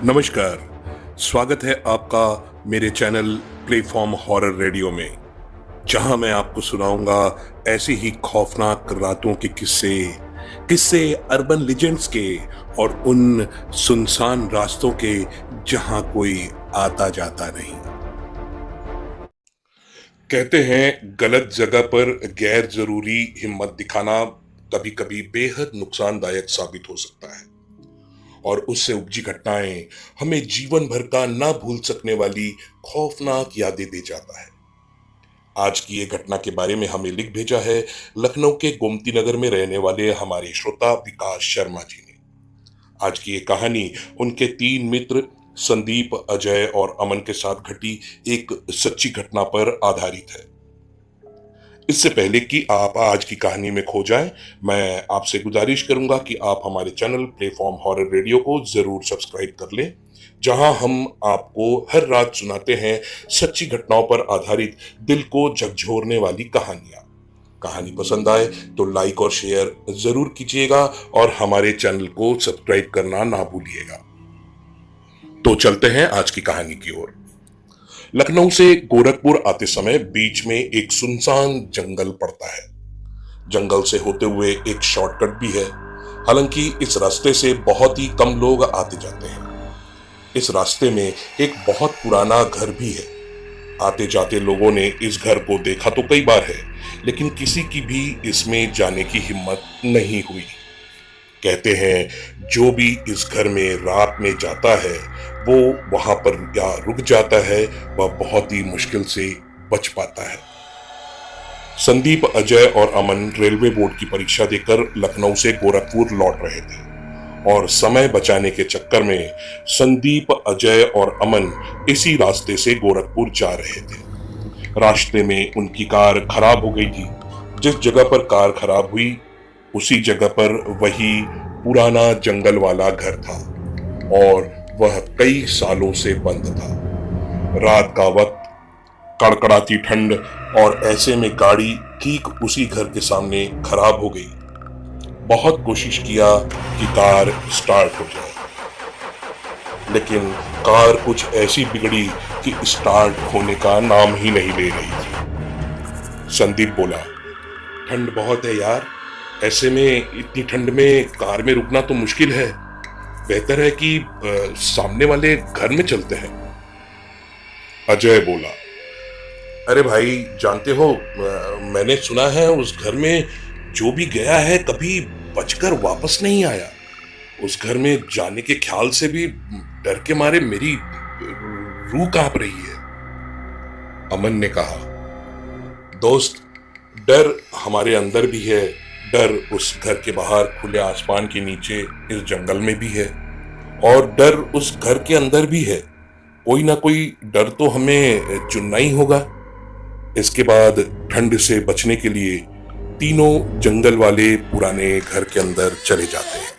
नमस्कार। स्वागत है आपका मेरे चैनल प्लेटफॉर्म हॉरर रेडियो में, जहां मैं आपको सुनाऊंगा ऐसी ही खौफनाक रातों के किस्से किस्से अर्बन लेजेंड्स के और उन सुनसान रास्तों के जहां कोई आता जाता नहीं। कहते हैं गलत जगह पर गैर जरूरी हिम्मत दिखाना कभी कभी बेहद नुकसानदायक साबित हो सकता है, और उससे उपजी घटनाएं हमें जीवन भर का ना भूल सकने वाली खौफनाक यादें दे जाता है। आज की ये घटना के बारे में हमें लिख भेजा है लखनऊ के गोमती नगर में रहने वाले हमारे श्रोता विकास शर्मा जी ने। आज की ये कहानी उनके 3 मित्र संदीप, अजय और अमन के साथ घटी एक सच्ची घटना पर आधारित है। इससे पहले कि आप आज की कहानी में खो जाएं, मैं आपसे गुजारिश करूंगा कि आप हमारे चैनल प्लेटफॉर्म हॉरर रेडियो को जरूर सब्सक्राइब कर लें, जहां हम आपको हर रात सुनाते हैं सच्ची घटनाओं पर आधारित दिल को झकझोरने वाली कहानियां। कहानी पसंद आए तो लाइक और शेयर जरूर कीजिएगा और हमारे चैनल को सब्सक्राइब करना ना भूलिएगा। तो चलते हैं आज की कहानी की ओर। लखनऊ से गोरखपुर आते समय बीच में एक सुनसान जंगल पड़ता है। जंगल से होते हुए एक शॉर्टकट भी है, हालांकि इस रास्ते से बहुत ही कम लोग आते जाते हैं। इस रास्ते में एक बहुत पुराना घर भी है। आते जाते लोगों ने इस घर को देखा तो कई बार है, लेकिन किसी की भी इसमें जाने की हिम्मत नहीं हुई। कहते हैं जो भी इस घर में रात में जाता है वो वहां पर या रुक जाता है, वह बहुत ही मुश्किल से बच पाता है। संदीप, अजय और अमन रेलवे बोर्ड की परीक्षा देकर लखनऊ से गोरखपुर लौट रहे थे और समय बचाने के चक्कर में संदीप, अजय और अमन इसी रास्ते से गोरखपुर जा रहे थे। रास्ते में उनकी कार खराब हो गई थी। जिस जगह पर कार खराब हुई उसी जगह पर वही पुराना जंगल वाला घर था और वह कई सालों से बंद था। रात का वक्त, कड़कड़ाती ठंड, और ऐसे में गाड़ी ठीक उसी घर के सामने खराब हो गई। बहुत कोशिश किया कि कार स्टार्ट हो जाए, लेकिन कार कुछ ऐसी बिगड़ी कि स्टार्ट होने का नाम ही नहीं ले रही थी। संदीप बोला, ठंड बहुत है यार, ऐसे में इतनी ठंड में कार में रुकना तो मुश्किल है। बेहतर है कि सामने वाले घर में चलते हैं। अजय बोला, अरे भाई जानते हो, मैंने सुना है उस घर में जो भी गया है कभी बचकर वापस नहीं आया। उस घर में जाने के ख्याल से भी डर के मारे मेरी रूह कांप रही है। अमन ने कहा, दोस्त, डर हमारे अंदर भी है, डर उस घर के बाहर खुले आसमान के नीचे इस जंगल में भी है, और डर उस घर के अंदर भी है। कोई ना कोई डर तो हमें चुनना ही होगा। इसके बाद ठंड से बचने के लिए तीनों जंगल वाले पुराने घर के अंदर चले जाते हैं।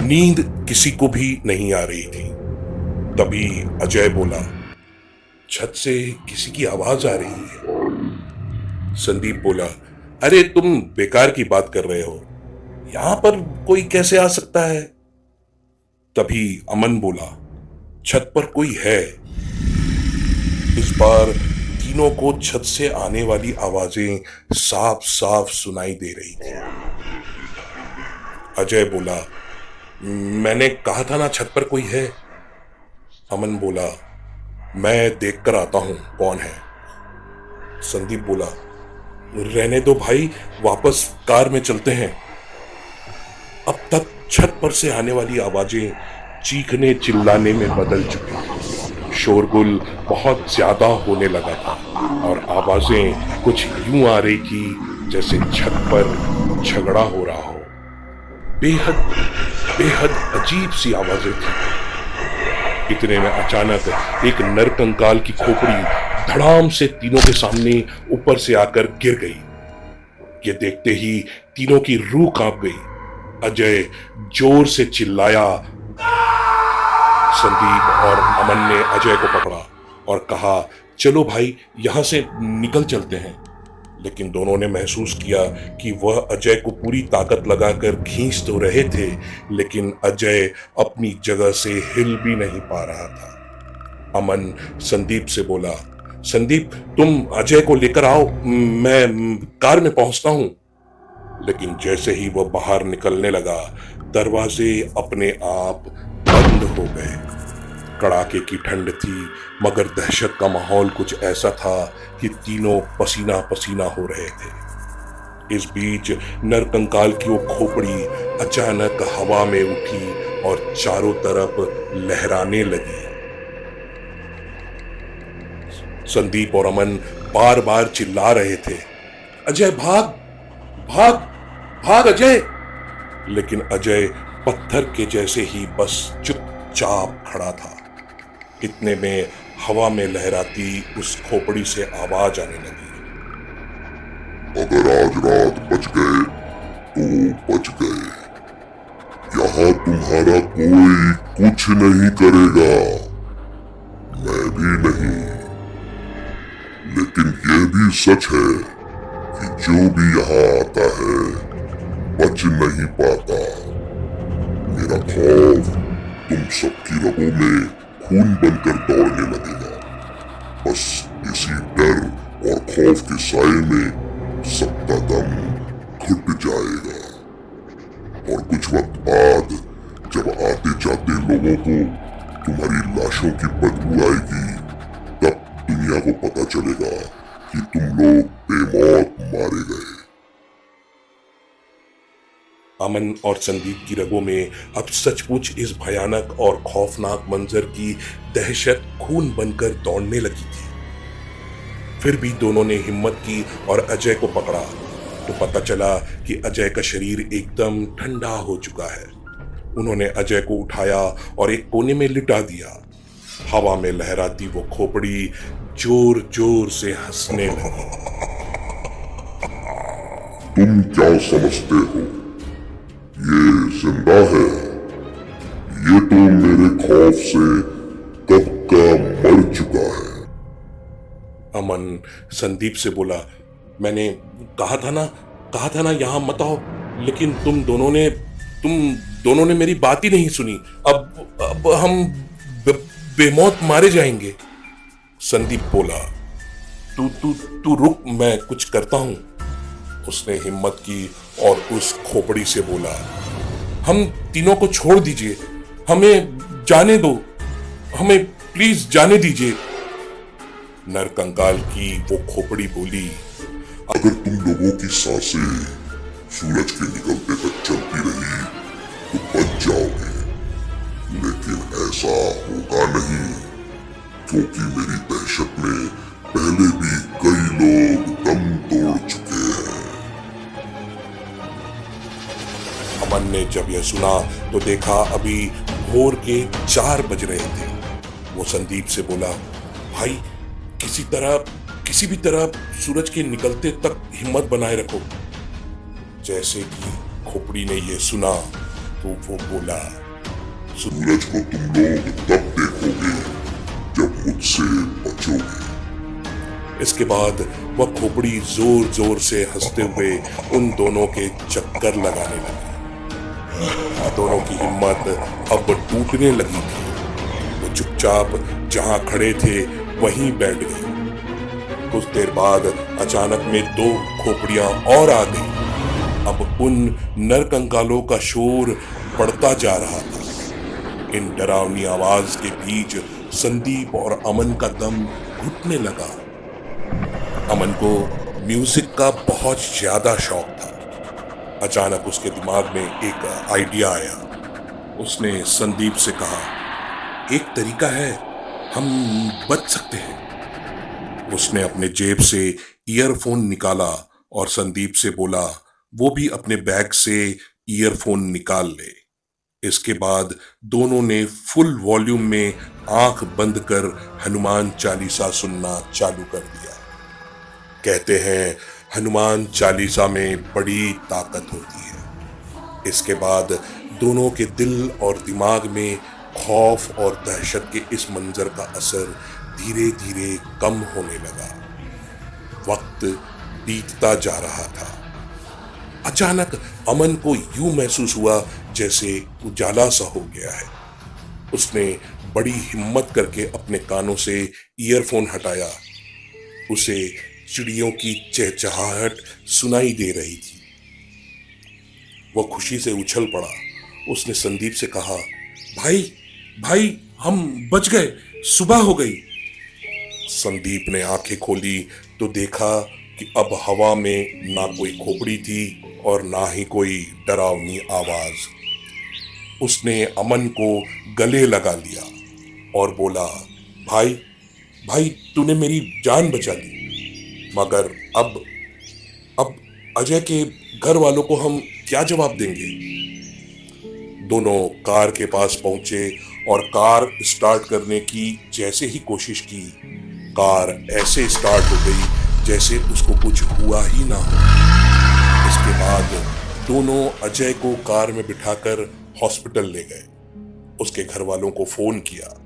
नींद किसी को भी नहीं आ रही थी। तभी अजय बोला, छत से किसी की आवाज आ रही है। संदीप बोला, अरे तुम बेकार की बात कर रहे हो, यहां पर कोई कैसे आ सकता है। तभी अमन बोला, छत पर कोई है। इस बार तीनों को छत से आने वाली आवाजें साफ साफ सुनाई दे रही थी। अजय बोला, मैंने कहा था ना छत पर कोई है। अमन बोला, मैं देखकर आता हूं कौन है। संदीप बोला, रहने दो भाई, वापस कार में चलते हैं। अब तक छत पर से आने वाली आवाजें चीखने चिल्लाने में बदल चुकी थी। शोरगुल बहुत ज्यादा होने लगा था और आवाजें कुछ यूं आ रही थी जैसे छत पर झगड़ा हो रहा हो। बेहद बेहद अजीब सी आवाजें थी। इतने में अचानक एक नरकंकाल की खोपड़ी धड़ाम से तीनों के सामने ऊपर से आकर गिर गई। ये देखते ही तीनों की रूह कांप गई। अजय जोर से चिल्लाया। संदीप और अमन ने अजय को पकड़ा और कहा, चलो भाई यहां से निकल चलते हैं। लेकिन दोनों ने महसूस किया कि वह अजय को पूरी ताकत लगाकर खींच तो रहे थे, लेकिन अजय अपनी जगह से हिल भी नहीं पा रहा था। अमन संदीप से बोला, संदीप तुम अजय को लेकर आओ, मैं कार में पहुंचता हूं। लेकिन जैसे ही वह बाहर निकलने लगा, दरवाजे अपने आप बंद हो गए। कड़ाके की ठंड थी, मगर दहशत का माहौल कुछ ऐसा था कि तीनों पसीना पसीना हो रहे थे। इस बीच नरकंकाल की वो खोपड़ी अचानक हवा में उठी और चारों तरफ लहराने लगी। संदीप और अमन बार बार चिल्ला रहे थे, अजय भाग भाग भाग अजय। लेकिन अजय पत्थर के जैसे ही बस चुपचाप खड़ा था। इतने में हवा में लहराती उस खोपड़ी से आवाज आने लगी, अगर आज रात बच गए तो बच गए। यहाँ तुम्हारा कोई कुछ नहीं करेगा, मैं भी नहीं। लेकिन ये भी सच है कि जो भी यहाँ आता है बच नहीं पाता। मेरा खौफ तुम सबकी रगों में खून बनकर दौड़ने लगेगा। बस इसी डर और खौफ के साए में सबका दम घुट जाएगा। और कुछ वक्त बाद जब आते जाते लोगों को तुम्हारी लाशों की बदबू आएगी, तब दुनिया को पता चलेगा कि तुम लोग बेमौत मारे गए। अमन और संदीप की रगों में अब सचमुच इस भयानक और खौफनाक मंजर की दहशत खून बनकर दौड़ने लगी थी। फिर भी दोनों ने हिम्मत की और अजय को पकड़ा तो पता चला कि अजय का शरीर एकदम ठंडा हो चुका है। उन्होंने अजय को उठाया और एक कोने में लिटा दिया। हवा में लहराती वो खोपड़ी जोर जोर से हंसने लगी। तुम क्या समझते हो ये जिंदा है? ये तो मेरे खौफ से कब का मर चुका है। अमन संदीप से बोला, मैंने कहा था ना यहां मत आओ, लेकिन तुम दोनों ने मेरी बात ही नहीं सुनी। अब हम बेमौत मारे जाएंगे। संदीप बोला, तू रुक, मैं कुछ करता हूं। उसने हिम्मत की और उस खोपड़ी से बोला, हम तीनों को छोड़ दीजिए, हमें जाने दो, हमें प्लीज जाने दीजिए। नरकंकाल की वो खोपड़ी बोली, अगर तुम लोगों की सांसें सूरज के निकलते तक चलती रही तो बच जाओगे, लेकिन ऐसा होगा नहीं, क्योंकि मेरी दहशत में पहले भी कई लोग दम तोड़ चुके हैं। अमन ने जब यह सुना तो देखा अभी भोर के 4 बज रहे थे। वो संदीप से बोला, भाई किसी भी तरह सूरज के निकलते तक हिम्मत बनाए रखो। जैसे कि खोपड़ी ने यह सुना तो वो बोला, सूरज को तुम लोग तब देखोगे जब मुझसे बचोगे। इसके बाद वह खोपड़ी जोर जोर से हंसते हुए उन दोनों के चक्कर लगाने लगी। दोनों की हिम्मत अब टूटने लगी थी। वो चुपचाप जहां खड़े थे वहीं बैठ गए। कुछ देर बाद अचानक में 2 खोपड़ियां और आ गई। अब उन नरकंकालों का शोर बढ़ता जा रहा था। इन डरावनी आवाज के बीच संदीप और अमन का दम घुटने लगा। अमन को म्यूजिक का बहुत ज्यादा शौक था। अचानक उसके दिमाग में एक आइडिया आया। उसने संदीप से कहा, एक तरीका है, हम बच सकते हैं। उसने अपने जेब से ईयरफोन निकाला और संदीप से बोला, वो भी अपने बैग से ईयरफोन निकाल ले। इसके बाद दोनों ने फुल वॉल्यूम में आंख बंद कर हनुमान चालीसा सुनना चालू कर दिया। कहते हैं हनुमान चालीसा में बड़ी ताकत होती है। इसके बाद दोनों के दिल और दिमाग में खौफ और दहशत के इस मंजर का असर धीरे धीरे कम होने लगा। वक्त बीतता जा रहा था। अचानक अमन को यूं महसूस हुआ जैसे उजाला सा हो गया है। उसने बड़ी हिम्मत करके अपने कानों से ईयरफोन हटाया। उसे चिड़ियों की चहचहाहट सुनाई दे रही थी। वह खुशी से उछल पड़ा। उसने संदीप से कहा, भाई भाई, हम बच गए, सुबह हो गई। संदीप ने आंखें खोली तो देखा कि अब हवा में ना कोई खोपड़ी थी और ना ही कोई डरावनी आवाज। उसने अमन को गले लगा लिया और बोला, भाई भाई, तूने मेरी जान बचा ली, मगर अब अजय के घर वालों को हम क्या जवाब देंगे। दोनों कार के पास पहुंचे और कार स्टार्ट करने की जैसे ही कोशिश की, कार ऐसे स्टार्ट हो गई जैसे उसको कुछ हुआ ही ना हो। इसके बाद दोनों अजय को कार में बिठाकर हॉस्पिटल ले गए। उसके घर वालों को फोन किया।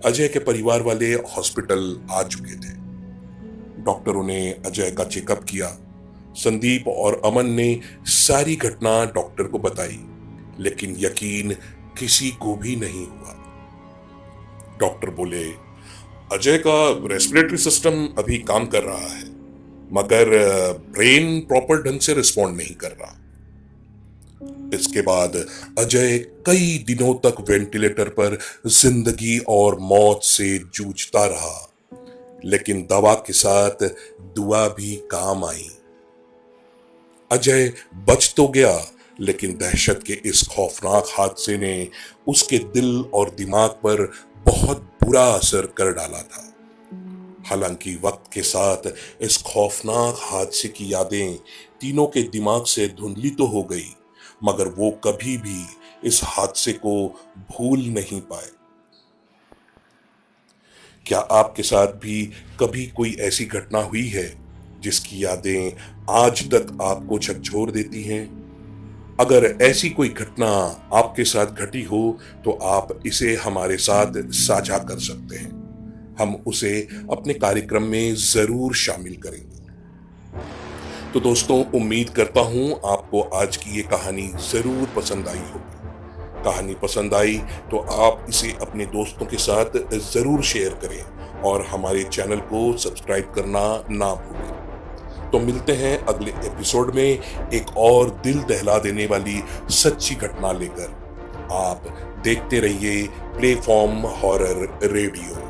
अजय के परिवार वाले हॉस्पिटल आ चुके थे। डॉक्टरों ने अजय का चेकअप किया। संदीप और अमन ने सारी घटना डॉक्टर को बताई, लेकिन यकीन किसी को भी नहीं हुआ। डॉक्टर बोले, अजय का रेस्पिरेटरी सिस्टम अभी काम कर रहा है, मगर ब्रेन प्रॉपर ढंग से रिस्पॉन्ड नहीं कर रहा। इसके बाद अजय कई दिनों तक वेंटिलेटर पर जिंदगी और मौत से जूझता रहा, लेकिन दवा के साथ दुआ भी काम आई। अजय बच तो गया, लेकिन दहशत के इस खौफनाक हादसे ने उसके दिल और दिमाग पर बहुत बुरा असर कर डाला था। हालांकि वक्त के साथ इस खौफनाक हादसे की यादें तीनों के दिमाग से धुंधली तो हो गई, मगर वो कभी भी इस हादसे को भूल नहीं पाए। क्या आपके साथ भी कभी कोई ऐसी घटना हुई है जिसकी यादें आज तक आपको झकझोर देती हैं? अगर ऐसी कोई घटना आपके साथ घटी हो तो आप इसे हमारे साथ साझा कर सकते हैं। हम उसे अपने कार्यक्रम में जरूर शामिल करेंगे। तो दोस्तों, उम्मीद करता हूं आपको आज की ये कहानी जरूर पसंद आई होगी। कहानी पसंद आई तो आप इसे अपने दोस्तों के साथ जरूर शेयर करें और हमारे चैनल को सब्सक्राइब करना ना भूलें। तो मिलते हैं अगले एपिसोड में एक और दिल दहला देने वाली सच्ची घटना लेकर। आप देखते रहिए प्लेफॉर्म हॉरर रेडियो।